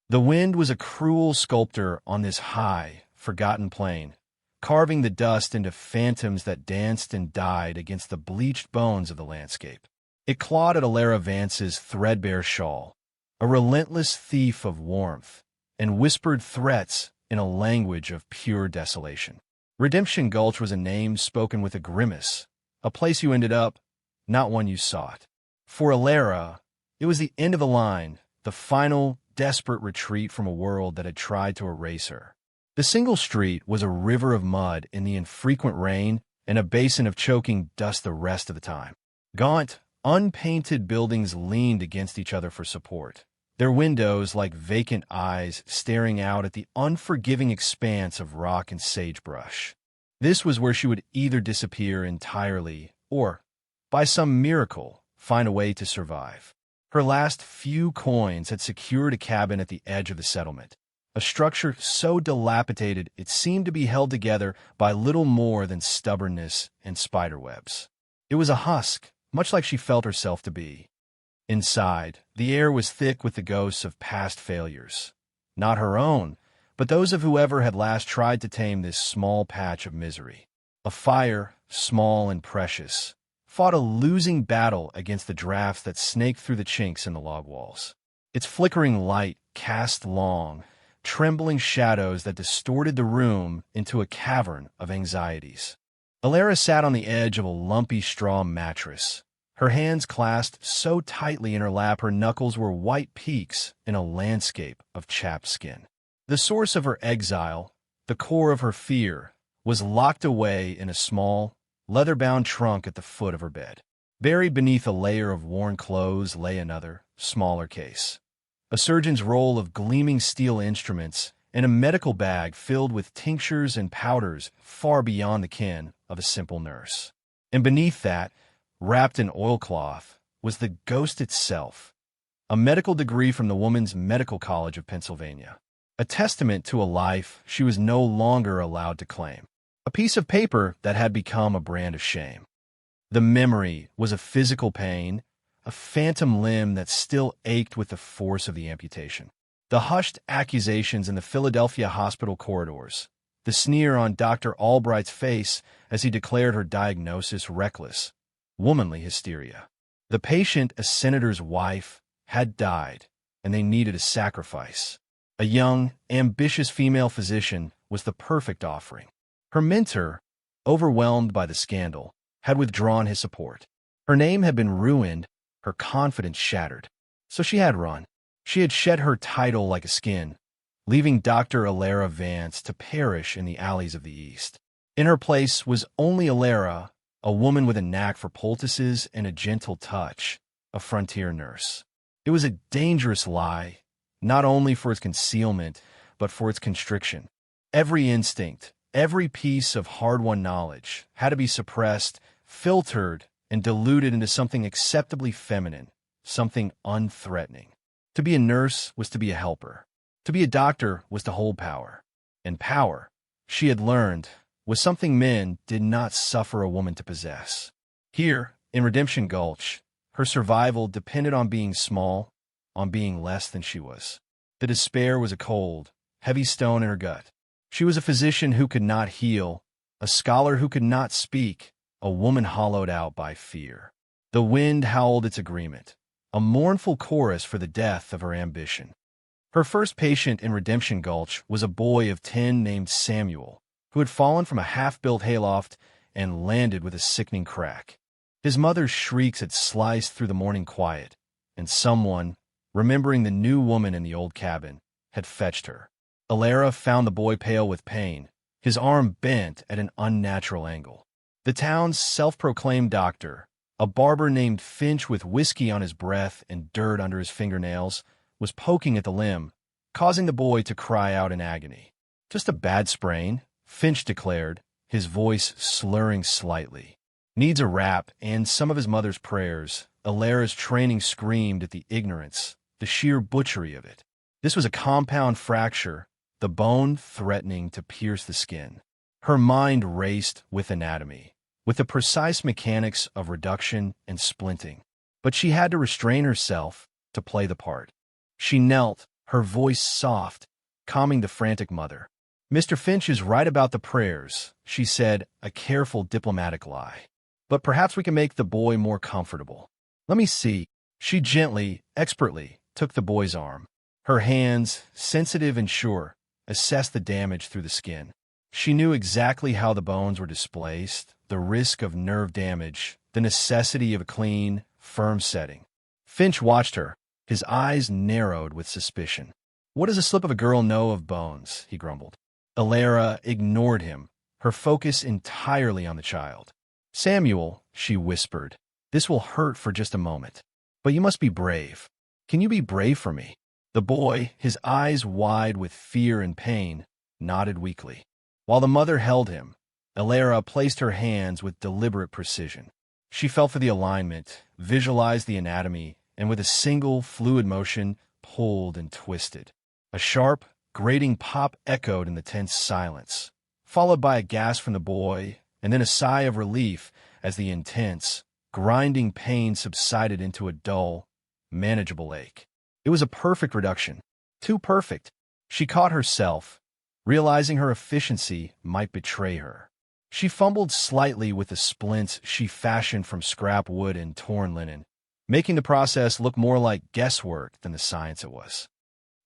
The wind was a cruel sculptor on this high, forgotten plain, carving the dust into phantoms that danced and died against the bleached bones of the landscape. It clawed at Alara Vance's threadbare shawl, a relentless thief of warmth, and whispered threats in a language of pure desolation. Redemption Gulch was a name spoken with a grimace, a place you ended up, not one you sought. For Alara, it was the end of the line, the final, desperate retreat from a world that had tried to erase her. The single street was a river of mud in the infrequent rain and a basin of choking dust the rest of the time. Gaunt, unpainted buildings leaned against each other for support, their windows like vacant eyes staring out at the unforgiving expanse of rock and sagebrush. This was where she would either disappear entirely or, by some miracle, find a way to survive. Her last few coins had secured a cabin at the edge of the settlement, a structure so dilapidated it seemed to be held together by little more than stubbornness and spiderwebs. It was a husk, much like she felt herself to be. Inside, the air was thick with the ghosts of past failures. Not her own, but those of whoever had last tried to tame this small patch of misery. A fire, small and precious, fought a losing battle against the drafts that snaked through the chinks in the log walls. Its flickering light cast long, trembling shadows that distorted the room into a cavern of anxieties. Alara sat on the edge of a lumpy straw mattress, her hands clasped so tightly in her lap her knuckles were white peaks in a landscape of chapped skin. The source of her exile, the core of her fear, was locked away in a small, leather-bound trunk at the foot of her bed. Buried beneath a layer of worn clothes lay another, smaller case. A surgeon's roll of gleaming steel instruments and a medical bag filled with tinctures and powders far beyond the ken of a simple nurse. And beneath that, wrapped in oilcloth, was the ghost itself, a medical degree from the Woman's Medical College of Pennsylvania, a testament to a life she was no longer allowed to claim, a piece of paper that had become a brand of shame. The memory was a physical pain, a phantom limb that still ached with the force of the amputation. The hushed accusations in the Philadelphia hospital corridors, the sneer on Dr. Albright's face as he declared her diagnosis reckless, womanly hysteria. The patient, a senator's wife, had died, and they needed a sacrifice. A young, ambitious female physician was the perfect offering. Her mentor, overwhelmed by the scandal, had withdrawn his support. Her name had been ruined, her confidence shattered. So she had run. She had shed her title like a skin, leaving Dr. Alara Vance to perish in the alleys of the East. In her place was only Alara, a woman with a knack for poultices and a gentle touch, a frontier nurse. It was a dangerous lie, not only for its concealment, but for its constriction. Every instinct, every piece of hard-won knowledge had to be suppressed, filtered, and diluted into something acceptably feminine, something unthreatening. To be a nurse was to be a helper. To be a doctor was to hold power. And power, she had learned, was something men did not suffer a woman to possess. Here, in Redemption Gulch, her survival depended on being small, on being less than she was. The despair was a cold, heavy stone in her gut. She was a physician who could not heal, a scholar who could not speak, a woman hollowed out by fear. The wind howled its agreement, a mournful chorus for the death of her ambition. Her first patient in Redemption Gulch was a boy of 10 named Samuel, who had fallen from a half-built hayloft and landed with a sickening crack. His mother's shrieks had sliced through the morning quiet, and someone, remembering the new woman in the old cabin, had fetched her. Alara found the boy pale with pain, his arm bent at an unnatural angle. The town's self-proclaimed doctor, a barber named Finch with whiskey on his breath and dirt under his fingernails, was poking at the limb, causing the boy to cry out in agony. "Just a bad sprain," Finch declared, his voice slurring slightly. "Needs a wrap and some of his mother's prayers." Alara's training screamed at the ignorance, the sheer butchery of it. This was a compound fracture, the bone threatening to pierce the skin. Her mind raced with anatomy, with the precise mechanics of reduction and splinting. But she had to restrain herself to play the part. She knelt, her voice soft, calming the frantic mother. "Mr. Finch is right about the prayers," she said, a careful diplomatic lie. "But perhaps we can make the boy more comfortable. Let me see." She gently, expertly, took the boy's arm. Her hands, sensitive and sure, assessed the damage through the skin. She knew exactly how the bones were displaced, the risk of nerve damage, the necessity of a clean, firm setting. Finch watched her, his eyes narrowed with suspicion. "What does a slip of a girl know of bones?" he grumbled. Alara ignored him, her focus entirely on the child. "Samuel," she whispered, "this will hurt for just a moment. But you must be brave. Can you be brave for me?" The boy, his eyes wide with fear and pain, nodded weakly. While the mother held him, Alara placed her hands with deliberate precision. She felt for the alignment, visualized the anatomy, and with a single, fluid motion, pulled and twisted. A sharp, grating pop echoed in the tense silence, followed by a gasp from the boy, and then a sigh of relief as the intense, grinding pain subsided into a dull, manageable ache. It was a perfect reduction. Too perfect. She caught herself, realizing her efficiency might betray her. She fumbled slightly with the splints she fashioned from scrap wood and torn linen, making the process look more like guesswork than the science it was.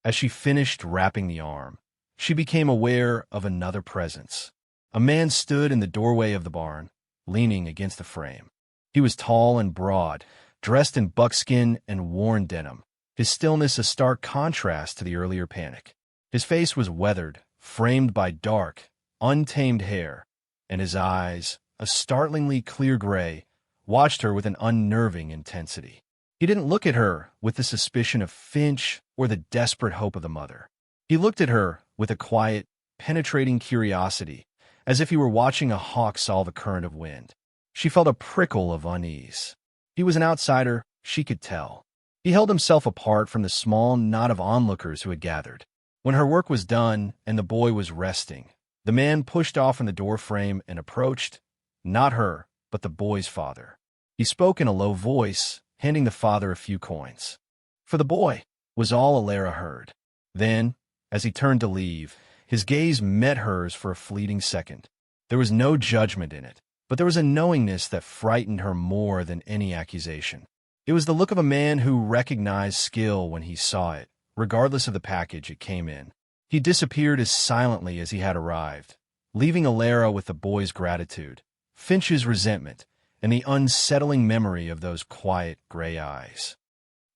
As she finished wrapping the arm, she became aware of another presence. A man stood in the doorway of the barn, leaning against the frame. He was tall and broad, dressed in buckskin and worn denim, his stillness a stark contrast to the earlier panic. His face was weathered, framed by dark, untamed hair, and his eyes, a startlingly clear gray, watched her with an unnerving intensity. He didn't look at her with the suspicion of Finch or the desperate hope of the mother. He looked at her with a quiet, penetrating curiosity, as if he were watching a hawk solve a current of wind. She felt a prickle of unease. He was an outsider, she could tell. He held himself apart from the small knot of onlookers who had gathered. When her work was done and the boy was resting, the man pushed off from the doorframe and approached, not her, but the boy's father. He spoke in a low voice, handing the father a few coins. "For the boy," was all Alara heard. Then, as he turned to leave, his gaze met hers for a fleeting second. There was no judgment in it, but there was a knowingness that frightened her more than any accusation. It was the look of a man who recognized skill when he saw it, regardless of the package it came in. He disappeared as silently as he had arrived, leaving Alara with the boy's gratitude, Finch's resentment, and the unsettling memory of those quiet gray eyes.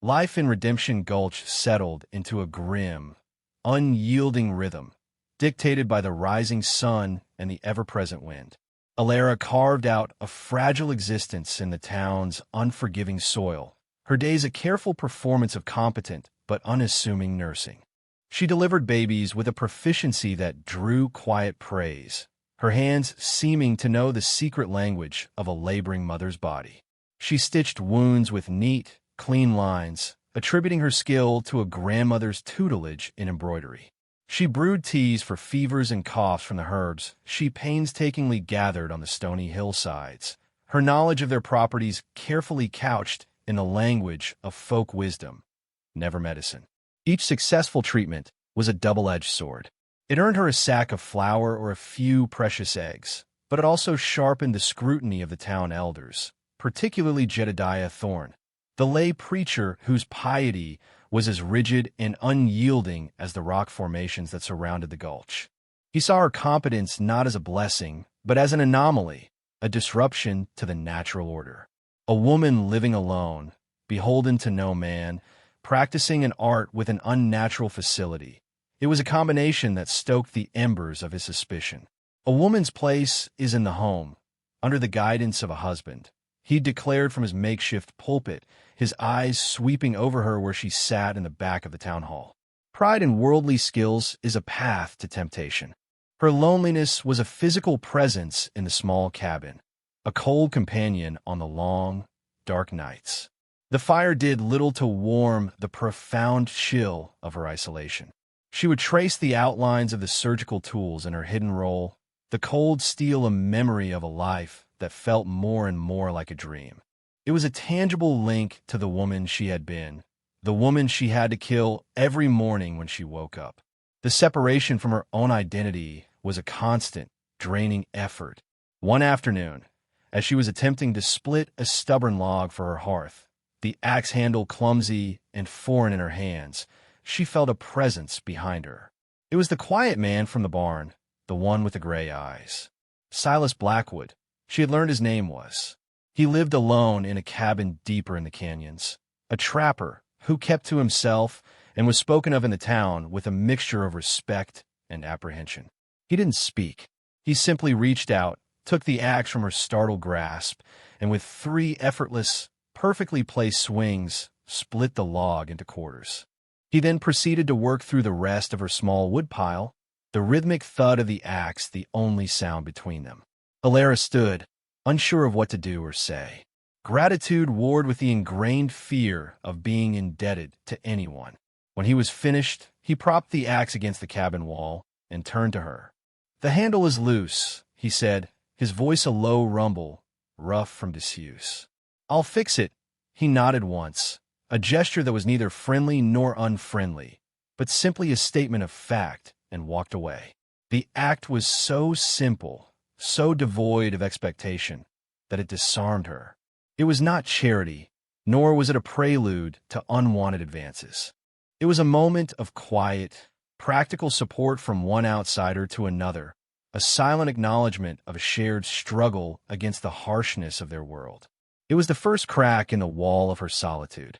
Life in Redemption Gulch settled into a grim, unyielding rhythm, dictated by the rising sun and the ever-present wind. Alara carved out a fragile existence in the town's unforgiving soil, her days a careful performance of competent but unassuming nursing. She delivered babies with a proficiency that drew quiet praise, her hands seeming to know the secret language of a laboring mother's body. She stitched wounds with neat, clean lines, attributing her skill to a grandmother's tutelage in embroidery. She brewed teas for fevers and coughs from the herbs she painstakingly gathered on the stony hillsides, her knowledge of their properties carefully couched in the language of folk wisdom, never medicine. Each successful treatment was a double-edged sword. It earned her a sack of flour or a few precious eggs, but it also sharpened the scrutiny of the town elders, particularly Jedediah Thorne, the lay preacher whose piety was as rigid and unyielding as the rock formations that surrounded the gulch. He saw her competence not as a blessing, but as an anomaly, a disruption to the natural order. A woman living alone, beholden to no man, practicing an art with an unnatural facility. It was a combination that stoked the embers of his suspicion. A woman's place is in the home, under the guidance of a husband. He declared from his makeshift pulpit, his eyes sweeping over her where she sat in the back of the town hall. Pride in worldly skills is a path to temptation. Her loneliness was a physical presence in the small cabin, a cold companion on the long, dark nights. The fire did little to warm the profound chill of her isolation. She would trace the outlines of the surgical tools in her hidden roll, the cold steel a memory of a life that felt more and more like a dream. It was a tangible link to the woman she had been, the woman she had to kill every morning when she woke up. The separation from her own identity was a constant, draining effort. One afternoon, as she was attempting to split a stubborn log for her hearth, the axe handle clumsy and foreign in her hands, she felt a presence behind her. It was the quiet man from the barn, the one with the gray eyes. Silas Blackwood, she had learned his name was. He lived alone in a cabin deeper in the canyons, a trapper who kept to himself and was spoken of in the town with a mixture of respect and apprehension. He didn't speak. He simply reached out, took the axe from her startled grasp, and with 3 effortless, perfectly placed swings, split the log into quarters. He then proceeded to work through the rest of her small woodpile, the rhythmic thud of the axe the only sound between them. Alara stood, unsure of what to do or say. Gratitude warred with the ingrained fear of being indebted to anyone. When he was finished, he propped the axe against the cabin wall and turned to her. "The handle is loose," he said, his voice a low rumble, rough from disuse. "I'll fix it." He nodded once, a gesture that was neither friendly nor unfriendly, but simply a statement of fact, and walked away. The act was so simple, so devoid of expectation, that it disarmed her. It was not charity, nor was it a prelude to unwanted advances. It was a moment of quiet, practical support from one outsider to another, a silent acknowledgement of a shared struggle against the harshness of their world. It was the first crack in the wall of her solitude.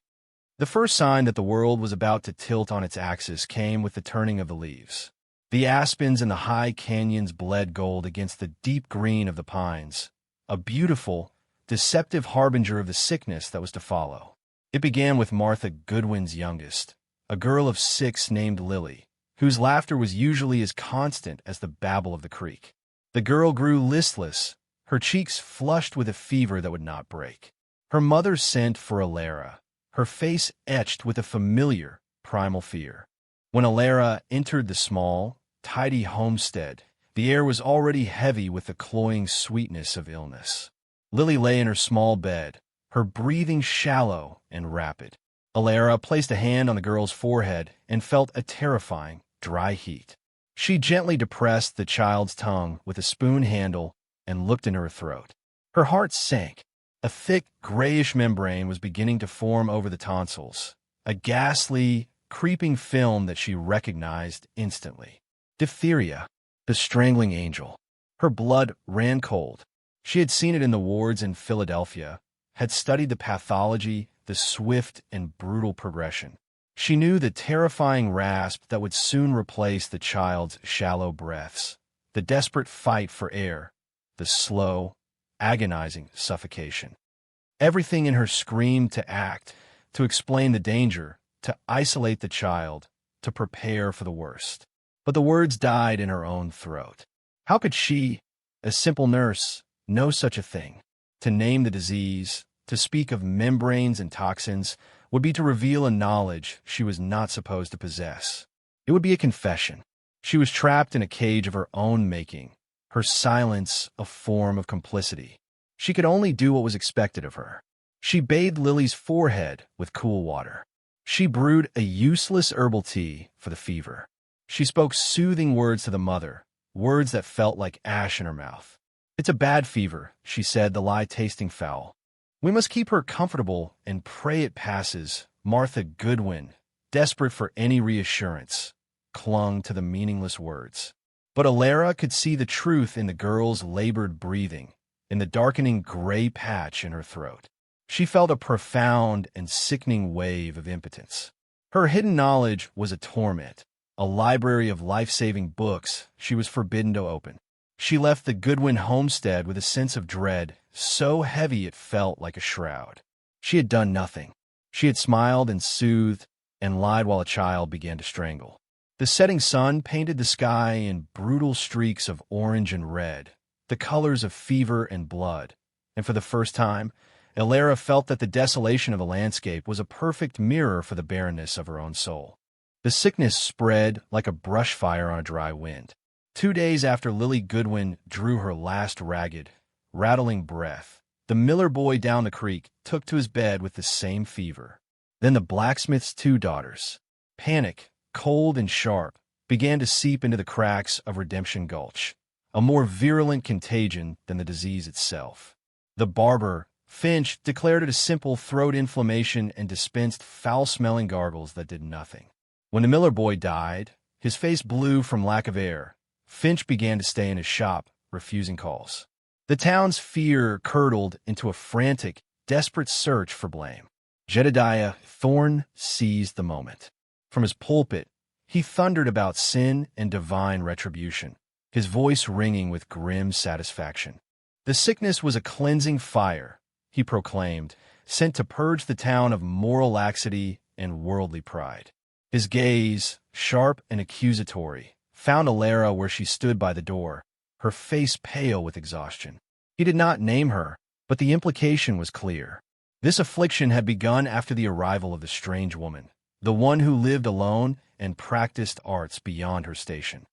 The first sign that the world was about to tilt on its axis came with the turning of the leaves. The aspens in the high canyons bled gold against the deep green of the pines, a beautiful, deceptive harbinger of the sickness that was to follow. It began with Martha Goodwin's youngest, a girl of 6 named Lily, whose laughter was usually as constant as the babble of the creek. The girl grew listless, her cheeks flushed with a fever that would not break. Her mother sent for Alara, her face etched with a familiar, primal fear. When Alara entered the small, tidy homestead, the air was already heavy with the cloying sweetness of illness. Lily lay in her small bed, her breathing shallow and rapid. Alara placed a hand on the girl's forehead and felt a terrifying, dry heat. She gently depressed the child's tongue with a spoon handle and looked in her throat. Her heart sank. A thick, grayish membrane was beginning to form over the tonsils, a ghastly, creeping film that she recognized instantly. Diphtheria, the strangling angel. Her blood ran cold. She had seen it in the wards in Philadelphia, had studied the pathology, the swift and brutal progression. She knew the terrifying rasp that would soon replace the child's shallow breaths, the desperate fight for air, the slow, agonizing suffocation. Everything in her screamed to act, to explain the danger, to isolate the child, to prepare for the worst. But the words died in her own throat. How could she, a simple nurse, know such a thing? To name the disease, to speak of membranes and toxins, would be to reveal a knowledge she was not supposed to possess. It would be a confession. She was trapped in a cage of her own making, her silence a form of complicity. She could only do what was expected of her. She bathed Lily's forehead with cool water. She brewed a useless herbal tea for the fever. She spoke soothing words to the mother, words that felt like ash in her mouth. "It's a bad fever," she said, the lie tasting foul. "We must keep her comfortable and pray it passes." Martha Goodwin, desperate for any reassurance, clung to the meaningless words. But Alara could see the truth in the girl's labored breathing, in the darkening gray patch in her throat. She felt a profound and sickening wave of impotence. Her hidden knowledge was a torment, a library of life-saving books she was forbidden to open. She left the Goodwin homestead with a sense of dread so heavy it felt like a shroud. She had done nothing. She had smiled and soothed and lied while a child began to strangle. The setting sun painted the sky in brutal streaks of orange and red, the colors of fever and blood, and for the first time, Alara felt that the desolation of the landscape was a perfect mirror for the barrenness of her own soul. The sickness spread like a brush fire on a dry wind. 2 days after Lily Goodwin drew her last ragged, rattling breath, the Miller boy down the creek took to his bed with the same fever. Then the blacksmith's two daughters. Panic, cold and sharp, began to seep into the cracks of Redemption Gulch, a more virulent contagion than the disease itself. The barber, Finch, declared it a simple throat inflammation and dispensed foul-smelling gargles that did nothing. When the Miller boy died, his face blue from lack of air, Finch began to stay in his shop, refusing calls. The town's fear curdled into a frantic, desperate search for blame. Jedediah Thorne seized the moment. From his pulpit, he thundered about sin and divine retribution, his voice ringing with grim satisfaction. The sickness was a cleansing fire, he proclaimed, sent to purge the town of moral laxity and worldly pride. His gaze, sharp and accusatory, found Alara where she stood by the door, her face pale with exhaustion. He did not name her, but the implication was clear. This affliction had begun after the arrival of the strange woman, the one who lived alone and practiced arts beyond her station.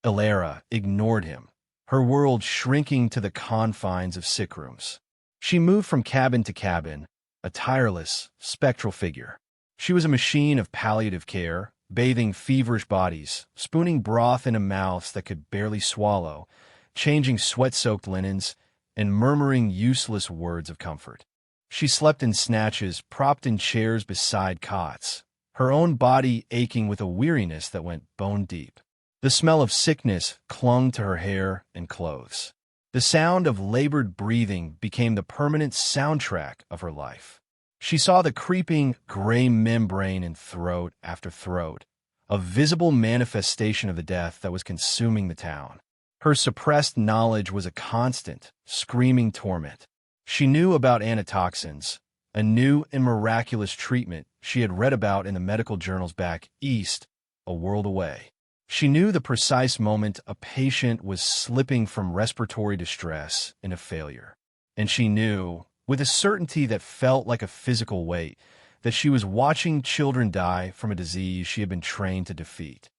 Alara ignored him, her world shrinking to the confines of sick rooms. She moved from cabin to cabin, a tireless, spectral figure. She was a machine of palliative care, bathing feverish bodies, spooning broth into mouths that could barely swallow, changing sweat-soaked linens, and murmuring useless words of comfort. She slept in snatches, propped in chairs beside cots, her own body aching with a weariness that went bone deep. The smell of sickness clung to her hair and clothes. The sound of labored breathing became the permanent soundtrack of her life. She saw the creeping gray membrane in throat after throat, a visible manifestation of the death that was consuming the town. Her suppressed knowledge was a constant, screaming torment. She knew about antitoxins, a new and miraculous treatment she had read about in the medical journals back east, a world away. She knew the precise moment a patient was slipping from respiratory distress into failure. And she knew, with a certainty that felt like a physical weight, that she was watching children die from a disease she had been trained to defeat.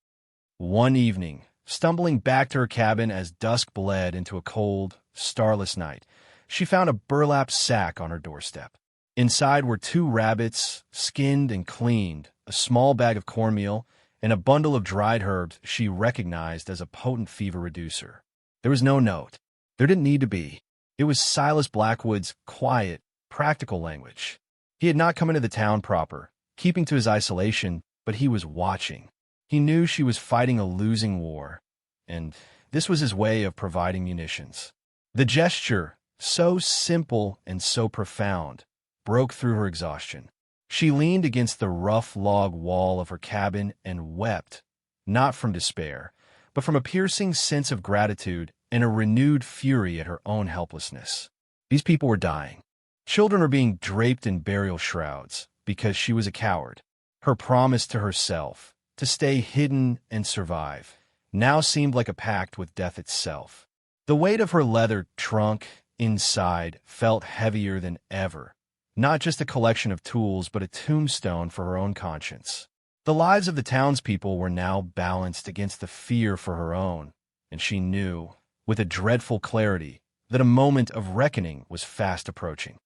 One evening, stumbling back to her cabin as dusk bled into a cold, starless night, she found a burlap sack on her doorstep. Inside were 2 rabbits, skinned and cleaned, a small bag of cornmeal, and a bundle of dried herbs she recognized as a potent fever reducer. There was no note. There didn't need to be. It was Silas Blackwood's quiet, practical language. He had not come into the town proper, keeping to his isolation, but he was watching. He knew she was fighting a losing war, and this was his way of providing munitions. The gesture, so simple and so profound, broke through her exhaustion. She leaned against the rough log wall of her cabin and wept, not from despair, but from a piercing sense of gratitude and a renewed fury at her own helplessness. These people were dying. Children were being draped in burial shrouds because she was a coward. Her promise to herself, to stay hidden and survive, now seemed like a pact with death itself. The weight of her leather trunk inside felt heavier than ever. Not just a collection of tools, but a tombstone for her own conscience. The lives of the townspeople were now balanced against the fear for her own, and she knew, with a dreadful clarity, that a moment of reckoning was fast approaching.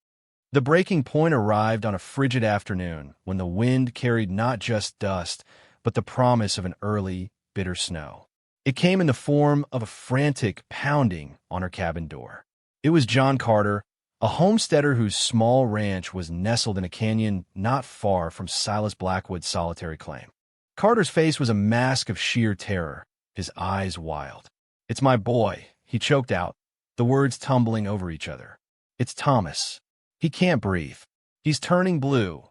The breaking point arrived on a frigid afternoon when the wind carried not just dust, but the promise of an early, bitter snow. It came in the form of a frantic pounding on her cabin door. It was John Carter, a homesteader whose small ranch was nestled in a canyon not far from Silas Blackwood's solitary claim. Carter's face was a mask of sheer terror, his eyes wild. "It's my boy," he choked out, the words tumbling over each other. "It's Thomas. He can't breathe. He's turning blue."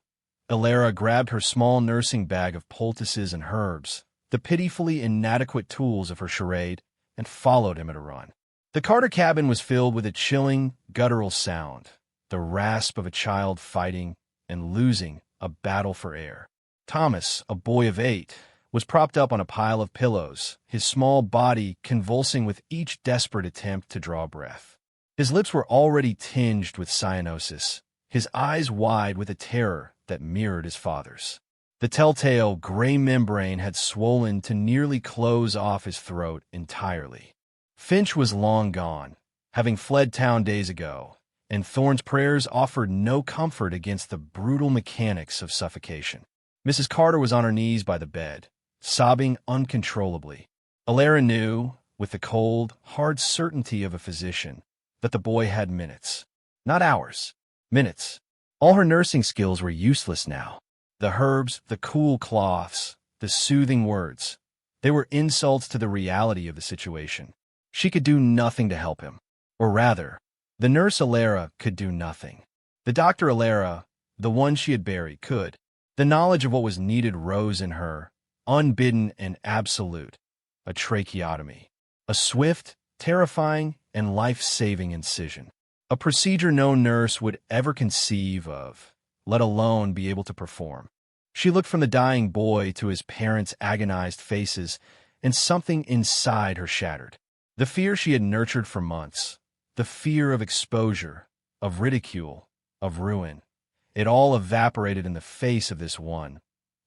Alara grabbed her small nursing bag of poultices and herbs, the pitifully inadequate tools of her charade, and followed him at a run. The Carter cabin was filled with a chilling, guttural sound, the rasp of a child fighting and losing a battle for air. Thomas, a boy of 8, was propped up on a pile of pillows, his small body convulsing with each desperate attempt to draw breath. His lips were already tinged with cyanosis, his eyes wide with a terror that mirrored his father's. The telltale gray membrane had swollen to nearly close off his throat entirely. Finch was long gone, having fled town days ago, and Thorne's prayers offered no comfort against the brutal mechanics of suffocation. Mrs. Carter was on her knees by the bed, sobbing uncontrollably. Alara knew, with the cold, hard certainty of a physician, that the boy had minutes. Not hours. Minutes. All her nursing skills were useless now. The herbs, the cool cloths, the soothing words. They were insults to the reality of the situation. She could do nothing to help him. Or rather, the nurse Alara could do nothing. The doctor Alara, the one she had buried, could. The knowledge of what was needed rose in her, unbidden and absolute. A tracheotomy. A swift, terrifying, and life-saving incision. A procedure no nurse would ever conceive of, let alone be able to perform. She looked from the dying boy to his parents' agonized faces, and something inside her shattered. The fear she had nurtured for months, the fear of exposure, of ridicule, of ruin, it all evaporated in the face of this one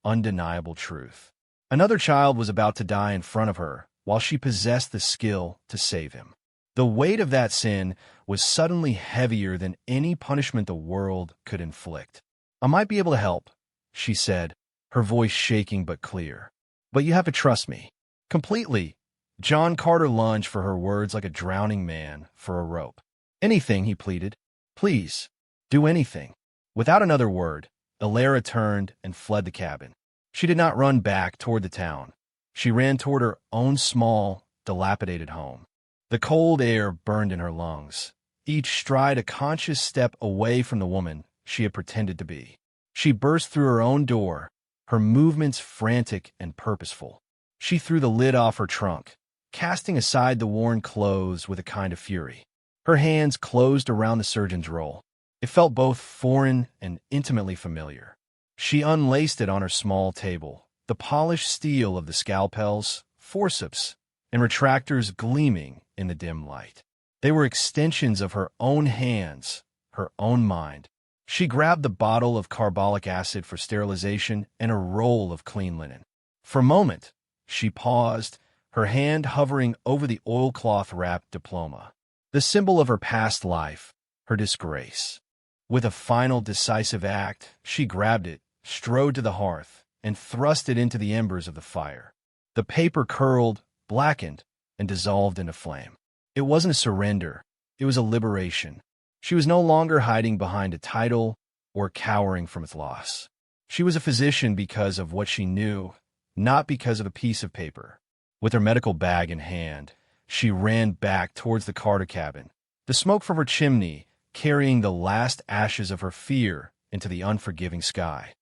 undeniable truth. Another child was about to die in front of her, while she possessed the skill to save him. The weight of that sin was suddenly heavier than any punishment the world could inflict. "I might be able to help," she said, her voice shaking but clear. "But you have to trust me." Completely. John Carter lunged for her words like a drowning man for a rope. "Anything," he pleaded. "Please, do anything." Without another word, Alara turned and fled the cabin. She did not run back toward the town. She ran toward her own small, dilapidated home. The cold air burned in her lungs, each stride a conscious step away from the woman she had pretended to be. She burst through her own door, her movements frantic and purposeful. She threw the lid off her trunk, casting aside the worn clothes with a kind of fury. Her hands closed around the surgeon's roll. It felt both foreign and intimately familiar. She unlaced it on her small table, the polished steel of the scalpels, forceps, and retractors gleaming in the dim light. They were extensions of her own hands, her own mind. She grabbed the bottle of carbolic acid for sterilization and a roll of clean linen. For a moment, she paused, her hand hovering over the oilcloth-wrapped diploma, the symbol of her past life, her disgrace. With a final decisive act, she grabbed it, strode to the hearth, and thrust it into the embers of the fire. The paper curled, blackened, and dissolved into flame. It wasn't a surrender. It was a liberation. She was no longer hiding behind a title or cowering from its loss. She was a physician because of what she knew, not because of a piece of paper. With her medical bag in hand, she ran back towards the Carter cabin, the smoke from her chimney carrying the last ashes of her fear into the unforgiving sky.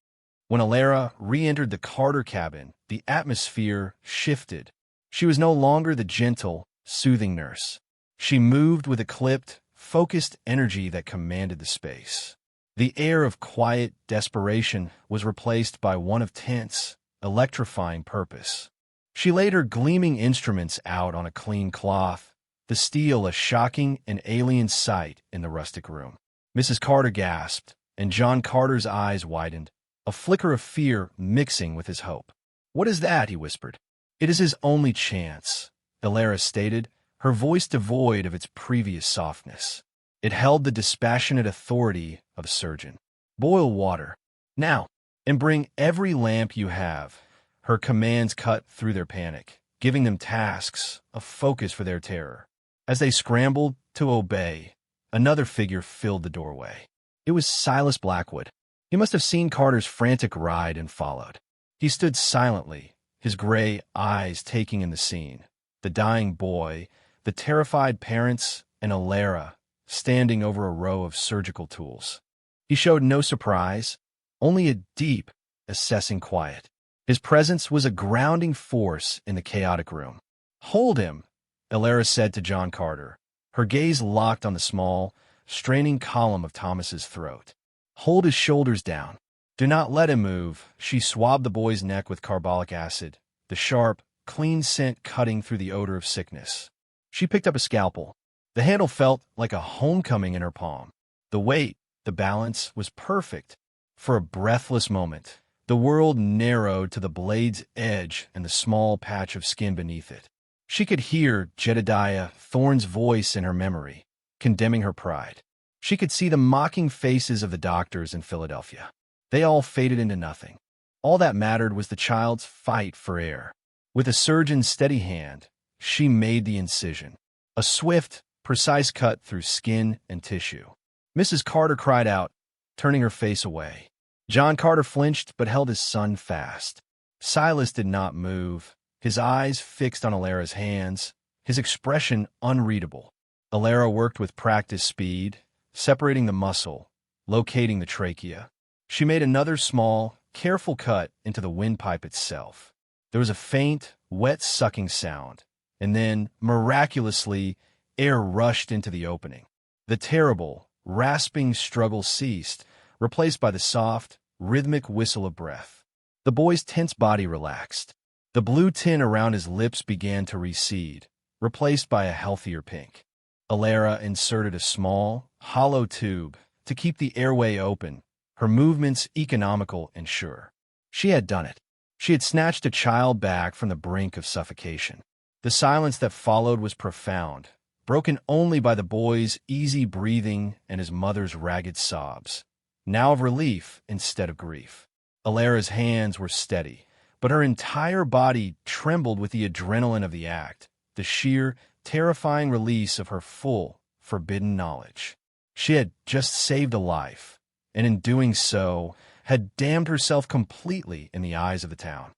When Alara re-entered the Carter cabin, the atmosphere shifted. She was no longer the gentle, soothing nurse. She moved with a clipped, focused energy that commanded the space. The air of quiet desperation was replaced by one of tense, electrifying purpose. She laid her gleaming instruments out on a clean cloth, the steel a shocking and alien sight in the rustic room. Mrs. Carter gasped, and John Carter's eyes widened, a flicker of fear mixing with his hope. "What is that?" he whispered. "It is his only chance," Alara stated, her voice devoid of its previous softness. It held the dispassionate authority of a surgeon. "Boil water. Now, and bring every lamp you have." Her commands cut through their panic, giving them tasks, a focus for their terror. As they scrambled to obey, another figure filled the doorway. It was Silas Blackwood. He must have seen Carter's frantic ride and followed. He stood silently, his gray eyes taking in the scene. The dying boy, the terrified parents, and Alara standing over a row of surgical tools. He showed no surprise, only a deep, assessing quiet. His presence was a grounding force in the chaotic room. "Hold him," Alara said to John Carter, her gaze locked on the small, straining column of Thomas's throat. "Hold his shoulders down. Do not let him move." She swabbed the boy's neck with carbolic acid, the sharp, clean scent cutting through the odor of sickness. She picked up a scalpel. The handle felt like a homecoming in her palm. The weight, the balance, was perfect. For a breathless moment, the world narrowed to the blade's edge and the small patch of skin beneath it. She could hear Jedediah Thorne's voice in her memory, condemning her pride. She could see the mocking faces of the doctors in Philadelphia. They all faded into nothing. All that mattered was the child's fight for air. With a surgeon's steady hand, she made the incision. A swift, precise cut through skin and tissue. Mrs. Carter cried out, turning her face away. John Carter flinched but held his son fast. Silas did not move, his eyes fixed on Alara's hands, his expression unreadable. Alara worked with practiced speed, separating the muscle, locating the trachea. She made another small, careful cut into the windpipe itself. There was a faint, wet sucking sound, and then, miraculously, air rushed into the opening. The terrible, rasping struggle ceased, replaced by the soft, rhythmic whistle of breath. The boy's tense body relaxed. The blue tin around his lips began to recede, replaced by a healthier pink. Alara inserted a small, hollow tube to keep the airway open, her movements economical and sure. She had done it. She had snatched a child back from the brink of suffocation. The silence that followed was profound, broken only by the boy's easy breathing and his mother's ragged sobs, now of relief instead of grief. Alara's hands were steady, but her entire body trembled with the adrenaline of the act, the sheer, terrifying release of her full, forbidden knowledge. She had just saved a life, and in doing so, had damned herself completely in the eyes of the town.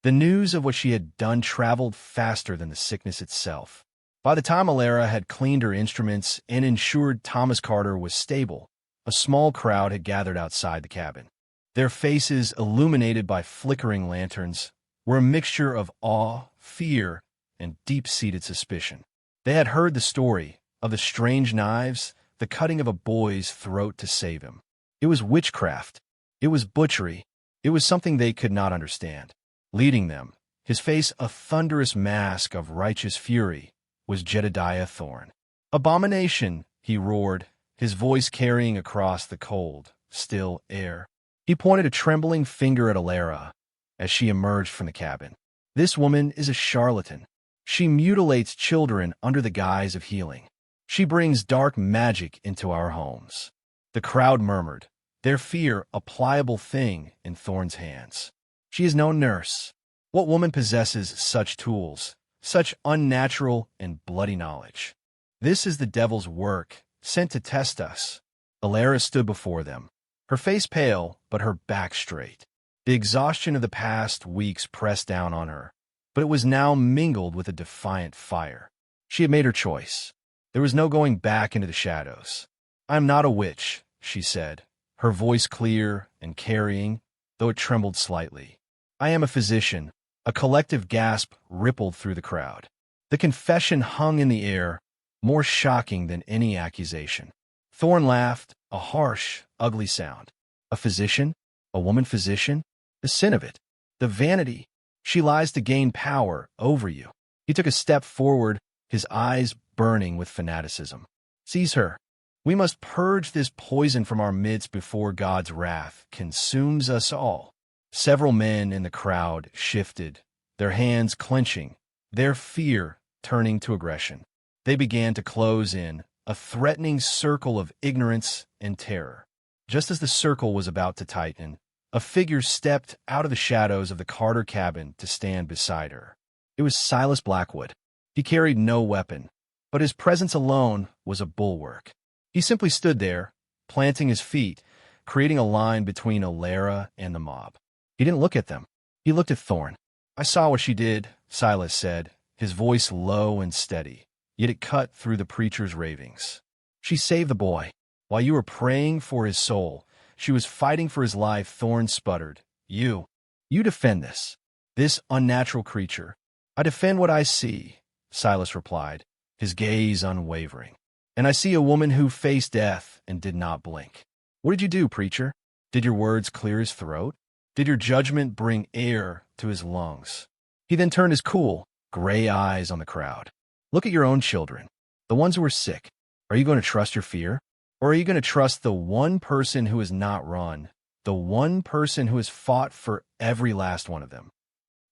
The news of what she had done traveled faster than the sickness itself. By the time Alara had cleaned her instruments and ensured Thomas Carter was stable, a small crowd had gathered outside the cabin. Their faces, illuminated by flickering lanterns, were a mixture of awe, fear, and deep-seated suspicion. They had heard the story of the strange knives, the cutting of a boy's throat to save him. It was witchcraft. It was butchery. It was something they could not understand. Leading them, his face a thunderous mask of righteous fury, was Jedediah Thorne. "Abomination!" he roared, his voice carrying across the cold, still air. He pointed a trembling finger at Alara as she emerged from the cabin. "This woman is a charlatan. She mutilates children under the guise of healing. She brings dark magic into our homes." The crowd murmured, their fear a pliable thing in Thorne's hands. "She is no nurse. What woman possesses such tools, such unnatural and bloody knowledge? This is the devil's work, sent to test us." Alara stood before them, her face pale but her back straight. The exhaustion of the past weeks pressed down on her, but it was now mingled with a defiant fire. She had made her choice. There was no going back into the shadows. "I am not a witch," she said, her voice clear and carrying, though it trembled slightly. "I am a physician." A collective gasp rippled through the crowd. The confession hung in the air, more shocking than any accusation. Thorne laughed, a harsh, ugly sound. "A physician? A woman physician? The sin of it. The vanity. She lies to gain power over you." He took a step forward, his eyes burning with fanaticism. "Seize her. We must purge this poison from our midst before God's wrath consumes us all." Several men in the crowd shifted, their hands clenching, their fear turning to aggression. They began to close in, a threatening circle of ignorance and terror. Just as the circle was about to tighten, a figure stepped out of the shadows of the Carter cabin to stand beside her. It was Silas Blackwood. He carried no weapon, but his presence alone was a bulwark. He simply stood there, planting his feet, creating a line between Alara and the mob. He didn't look at them. He looked at Thorne. "I saw what she did," Silas said, his voice low and steady, yet it cut through the preacher's ravings. "She saved the boy. While you were praying for his soul, she was fighting for his life." Thorne sputtered. You defend this unnatural creature." "I defend what I see," Silas replied, his gaze unwavering. "And I see a woman who faced death and did not blink." "What did you do, preacher? Did your words clear his throat? Did your judgment bring air to his lungs?" He then turned his cool, gray eyes on the crowd. "Look at your own children, the ones who are sick. Are you going to trust your fear? Or are you going to trust the one person who has not run, the one person who has fought for every last one of them?"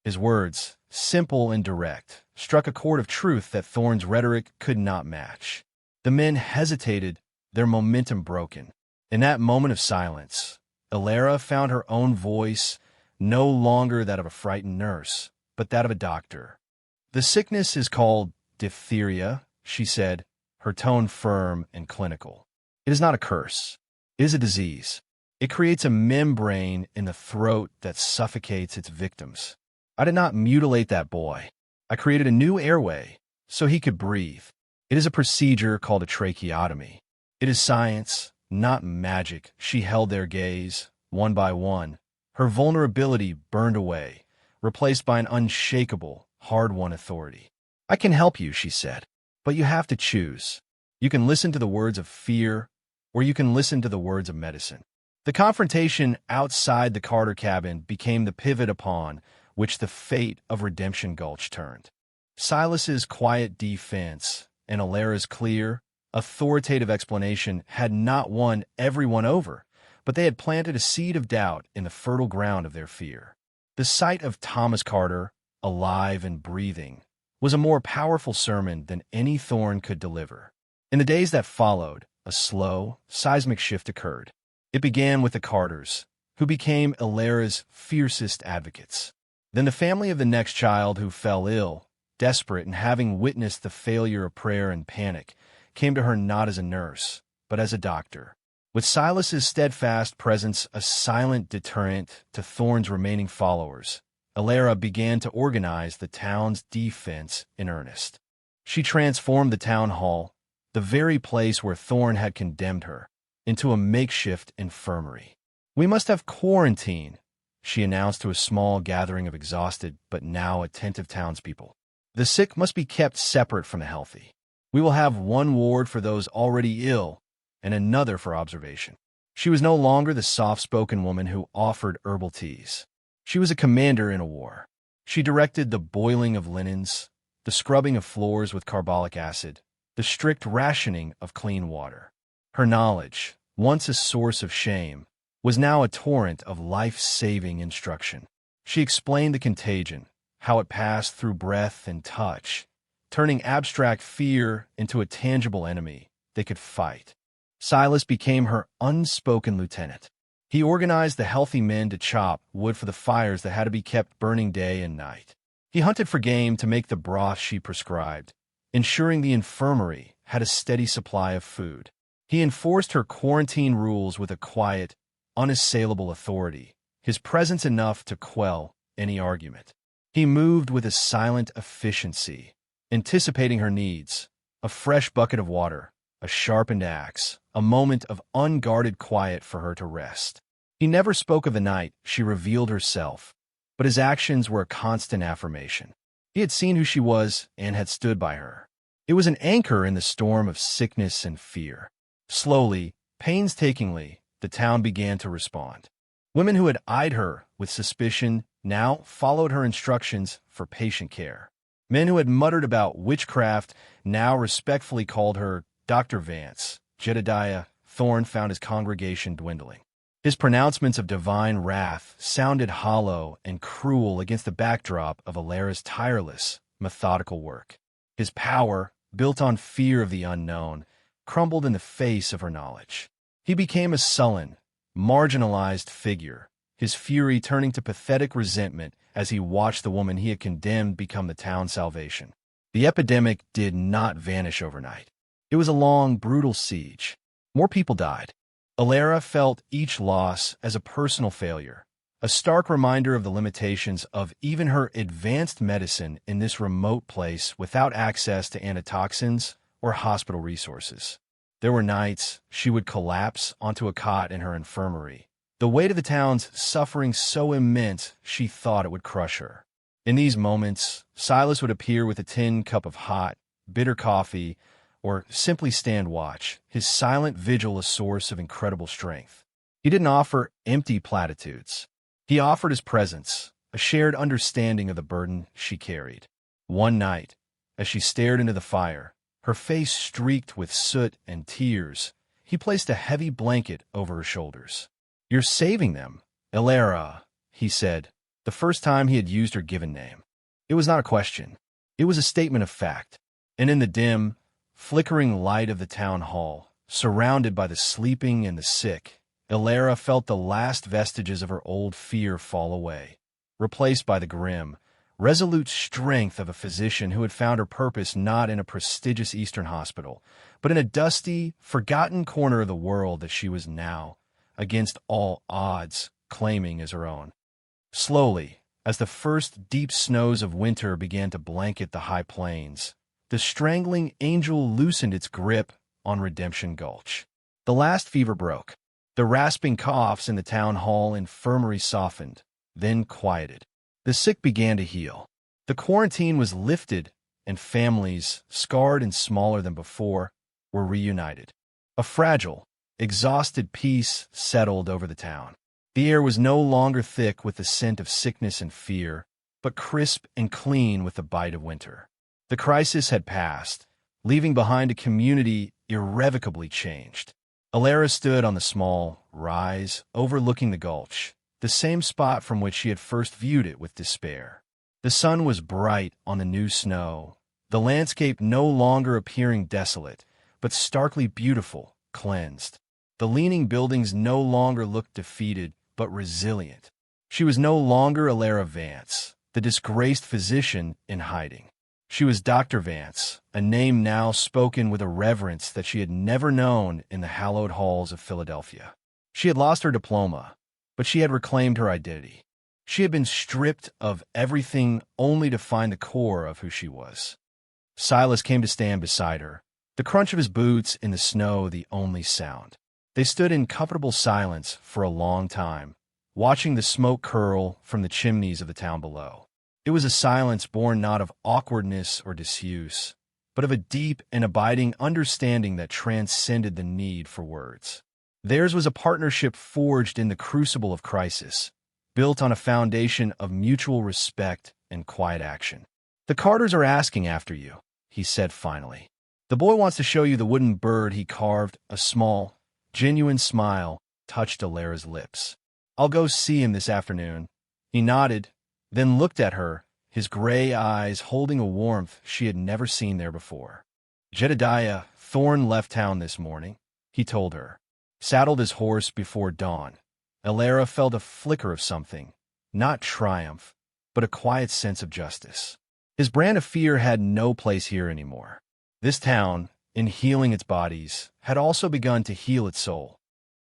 His words, simple and direct, struck a chord of truth that Thorne's rhetoric could not match. The men hesitated, their momentum broken. In that moment of silence, Alara found her own voice, no longer that of a frightened nurse, but that of a doctor. "The sickness is called diphtheria," she said, her tone firm and clinical. "It is not a curse. It is a disease. It creates a membrane in the throat that suffocates its victims. I did not mutilate that boy. I created a new airway so he could breathe. It is a procedure called a tracheotomy. It is science, not magic." She held their gaze, one by one, her vulnerability burned away, replaced by an unshakable, hard-won authority. "I can help you," she said, "but you have to choose. You can listen to the words of fear, or you can listen to the words of medicine." The confrontation outside the Carter cabin became the pivot upon which the fate of Redemption Gulch turned. Silas's quiet defense and Alara's clear, authoritative explanation had not won everyone over, but they had planted a seed of doubt in the fertile ground of their fear. The sight of Thomas Carter, alive and breathing, was a more powerful sermon than any thorn could deliver. In the days that followed, a slow, seismic shift occurred. It began with the Carters, who became Alara's fiercest advocates. Then the family of the next child who fell ill, desperate and having witnessed the failure of prayer and panic, came to her not as a nurse, but as a doctor. With Silas's steadfast presence a silent deterrent to Thorne's remaining followers, Alara began to organize the town's defense in earnest. She transformed the town hall, the very place where Thorne had condemned her, into a makeshift infirmary. "We must have quarantine," she announced to a small gathering of exhausted but now attentive townspeople. "The sick must be kept separate from the healthy. We will have one ward for those already ill and another for observation." She was no longer the soft-spoken woman who offered herbal teas. She was a commander in a war. She directed the boiling of linens, the scrubbing of floors with carbolic acid, the strict rationing of clean water. Her knowledge, once a source of shame, was now a torrent of life-saving instruction. She explained the contagion, how it passed through breath and touch, turning abstract fear into a tangible enemy they could fight. Silas became her unspoken lieutenant. He organized the healthy men to chop wood for the fires that had to be kept burning day and night. He hunted for game to make the broth she prescribed, ensuring the infirmary had a steady supply of food. He enforced her quarantine rules with a quiet, unassailable authority, his presence enough to quell any argument. He moved with a silent efficiency, anticipating her needs: a fresh bucket of water, a sharpened axe, a moment of unguarded quiet for her to rest. He never spoke of the night she revealed herself, but his actions were a constant affirmation. He had seen who she was and had stood by her. It was an anchor in the storm of sickness and fear. Slowly, painstakingly, the town began to respond. Women who had eyed her with suspicion now followed her instructions for patient care. Men who had muttered about witchcraft now respectfully called her Dr. Vance. Jedediah Thorne found his congregation dwindling. His pronouncements of divine wrath sounded hollow and cruel against the backdrop of Alara's tireless, methodical work. His power, built on fear of the unknown, crumbled in the face of her knowledge. He became a sullen, marginalized figure, his fury turning to pathetic resentment as he watched the woman he had condemned become the town's salvation. The epidemic did not vanish overnight. It was a long, brutal siege. More people died. Alara felt each loss as a personal failure, a stark reminder of the limitations of even her advanced medicine in this remote place without access to antitoxins or hospital resources. There were nights she would collapse onto a cot in her infirmary, the weight of the town's suffering so immense she thought it would crush her. In these moments, Silas would appear with a tin cup of hot, bitter coffee, or simply stand watch, his silent vigil a source of incredible strength. He didn't offer empty platitudes. He offered his presence, a shared understanding of the burden she carried. One night, as she stared into the fire, her face streaked with soot and tears, he placed a heavy blanket over her shoulders. "You're saving them, Alara," he said, the first time he had used her given name. It was not a question. It was a statement of fact. And in the dim, flickering light of the town hall, surrounded by the sleeping and the sick, Ilara felt the last vestiges of her old fear fall away, replaced by the grim, resolute strength of a physician who had found her purpose not in a prestigious Eastern hospital, but in a dusty, forgotten corner of the world that she was now, against all odds, claiming as her own. Slowly, as the first deep snows of winter began to blanket the high plains, the strangling angel loosened its grip on Redemption Gulch. The last fever broke. The rasping coughs in the town hall infirmary softened, then quieted. The sick began to heal. The quarantine was lifted, and families, scarred and smaller than before, were reunited. A fragile, exhausted peace settled over the town. The air was no longer thick with the scent of sickness and fear, but crisp and clean with the bite of winter. The crisis had passed, leaving behind a community irrevocably changed. Ilara stood on the small rise overlooking the gulch, the same spot from which she had first viewed it with despair. The sun was bright on the new snow, the landscape no longer appearing desolate, but starkly beautiful, cleansed. The leaning buildings no longer looked defeated, but resilient. She was no longer Ilara Vance, the disgraced physician in hiding. She was Dr. Vance, a name now spoken with a reverence that she had never known in the hallowed halls of Philadelphia. She had lost her diploma, but she had reclaimed her identity. She had been stripped of everything only to find the core of who she was. Silas came to stand beside her, the crunch of his boots in the snow the only sound. They stood in comfortable silence for a long time, watching the smoke curl from the chimneys of the town below. It was a silence born not of awkwardness or disuse, but of a deep and abiding understanding that transcended the need for words. Theirs was a partnership forged in the crucible of crisis, built on a foundation of mutual respect and quiet action. "The Carters are asking after you," he said finally. "The boy wants to show you the wooden bird he carved." A small, genuine smile touched Ilara's lips. "I'll go see him this afternoon." He nodded, then looked at her, his gray eyes holding a warmth she had never seen there before. "Jedediah Thorne left town this morning," he told her. Saddled his horse before dawn, Ilara felt a flicker of something, not triumph, but a quiet sense of justice. His brand of fear had no place here anymore. This town, in healing its bodies, had also begun to heal its soul.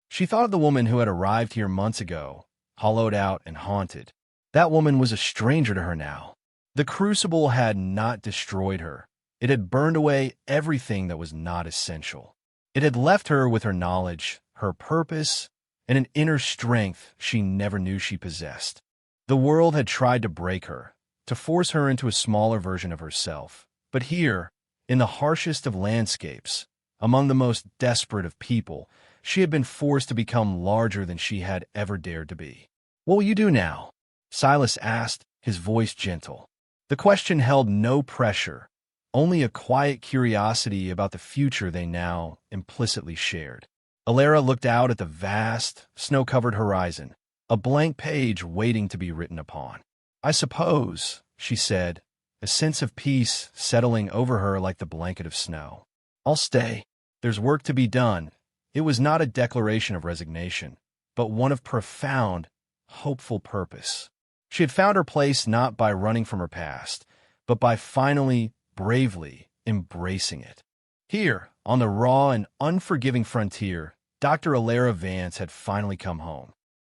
She thought of the woman who had arrived here months ago, hollowed out and haunted. That woman was a stranger to her now. The crucible had not destroyed her. It had burned away everything that was not essential. It had left her with her knowledge, her purpose, and an inner strength she never knew she possessed. The world had tried to break her, to force her into a smaller version of herself. But here, in the harshest of landscapes, among the most desperate of people, she had been forced to become larger than she had ever dared to be. "What will you do now?" Silas asked, his voice gentle. The question held no pressure, only a quiet curiosity about the future they now implicitly shared. Ilara looked out at the vast, snow-covered horizon, a blank page waiting to be written upon. "I suppose," she said, a sense of peace settling over her like the blanket of snow. "I'll stay. There's work to be done." It was not a declaration of resignation, but one of profound, hopeful purpose. She had found her place not by running from her past, but by finally, bravely embracing it. Here, on the raw and unforgiving frontier, Dr. Ilara Vance had finally come home.